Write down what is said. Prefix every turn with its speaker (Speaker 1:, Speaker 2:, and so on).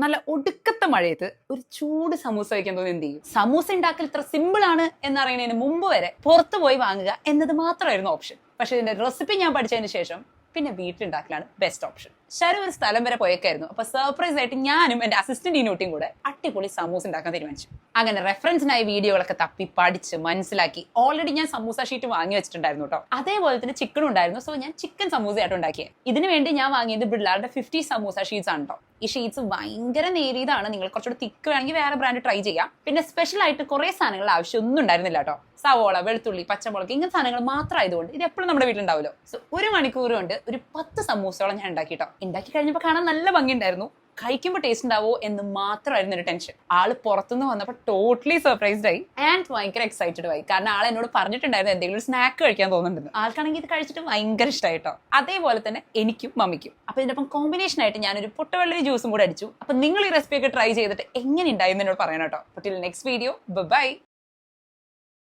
Speaker 1: നല്ല ഒടുക്കത്തെ മഴയത്ത് ഒരു ചൂട് സമൂസ വയ്ക്കാൻ തോന്നി എന്ത് ചെയ്യും? സമൂസ ഉണ്ടാക്കൽ ഇത്ര സിമ്പിൾ ആണ് എന്നറിയുന്നതിന് മുമ്പ് വരെ പുറത്തു പോയി വാങ്ങുക എന്നത് മാത്രമായിരുന്നു ഓപ്ഷൻ. പക്ഷെ ഇതിന്റെ റെസിപ്പി ഞാൻ പഠിച്ചതിന് ശേഷം പിന്നെ വീട്ടിലുണ്ടാക്കലാണ് ബെസ്റ്റ് ഓപ്ഷൻ. ശരി, ഒരു സ്ഥലം വരെ പോയേക്കായിരുന്നു. അപ്പൊ സർപ്രൈസ് ആയിട്ട് ഞാനും എന്റെ അസിസ്റ്റന്റ് ഇനോട്ടിയും കൂടെ അടിപൊളി സമൂസ ഉണ്ടാക്കാൻ തീരുമാനിച്ചു. അങ്ങനെ റെഫറൻസിനായി വീഡിയോകളൊക്കെ തപ്പി പഠിച്ച് മനസ്സിലാക്കി ഓൾറെഡി ഞാൻ സമൂസ ഷീറ്റ് വാങ്ങി വെച്ചിട്ടുണ്ടായിരുന്നു കേട്ടോ. അതേപോലെ തന്നെ ചിക്കനും ഉണ്ടായിരുന്നു. സോ ഞാൻ ചിക്കൻ സമൂസയായിട്ട് ഉണ്ടാക്കിയത്. ഇതിനു വേണ്ടി ഞാൻ വാങ്ങിയത് ബിർളാരുടെ 50 സമൂസ ഷീറ്റ്സ് ആണ് കേട്ടോ. ഈ ഷീറ്റ്സ് ഭയങ്കര നേരിയതാണ്. നിങ്ങൾ കുറച്ചുകൂടെ തിക്ക് വേണമെങ്കിൽ വേറെ ബ്രാൻഡ് ട്രൈ ചെയ്യാം. പിന്നെ സ്പെഷ്യൽ ആയിട്ട് കുറെ സാധനങ്ങൾ ആവശ്യമൊന്നും ഉണ്ടായിരുന്നില്ല കേട്ടോ. സവോള, വെളുത്തുള്ളി, പച്ചമുളക് ഇങ്ങനത്തെ സാധനങ്ങൾ മാത്രമായതുകൊണ്ട് ഇത് എപ്പോഴും നമ്മുടെ വീട്ടിലുണ്ടാവുമല്ലോ. സോ 1 മണിക്കൂർ കൊണ്ട് ഒരു 10 സമൂസയോളം ഞാൻ ഉണ്ടാക്കി കേട്ടോ. ഉണ്ടാക്കി കഴിഞ്ഞപ്പോൾ കാണാൻ നല്ല ഭംഗിയുണ്ടായിരുന്നു. കഴിക്കുമ്പോൾ ടേസ്റ്റ് ഉണ്ടാവോ എന്ന് മാത്രമായിരുന്നു ഒരു ടെൻഷൻ. ആള് പുറത്തുനിന്ന് വന്നപ്പോൾ ടോട്ടലി സർപ്രൈസ്ഡ് ആയി ആൻഡ് ഭയങ്കര എക്സൈറ്റഡ് ആയി. കാരണം ആൾ എന്നോട് പറഞ്ഞിട്ടുണ്ടായിരുന്നു എന്തെങ്കിലും ഒരു സ്നാക്ക് കഴിക്കാൻ തോന്നുന്നുണ്ടെന്ന്. ആൾക്കാണെങ്കിൽ ഇത് കഴിച്ചിട്ട് ഭയങ്കര ഇഷ്ടമായിട്ടോ. അതേപോലെ തന്നെ എനിക്കും മമ്മിക്കും. അപ്പൊ ഇതിനൊപ്പം കോമ്പിനേഷൻ ആയിട്ട് ഞാനൊരു പൊട്ടവെള്ളരി ജ്യൂസും കൂടെ അടിച്ചു. അപ്പൊ നിങ്ങൾ ഈ റെസിപ്പി ഒക്കെ ട്രൈ ചെയ്തിട്ട് എങ്ങനെ ഉണ്ടായിരുന്നു എന്നോട് പറയണം കേട്ടോ. Next video, by.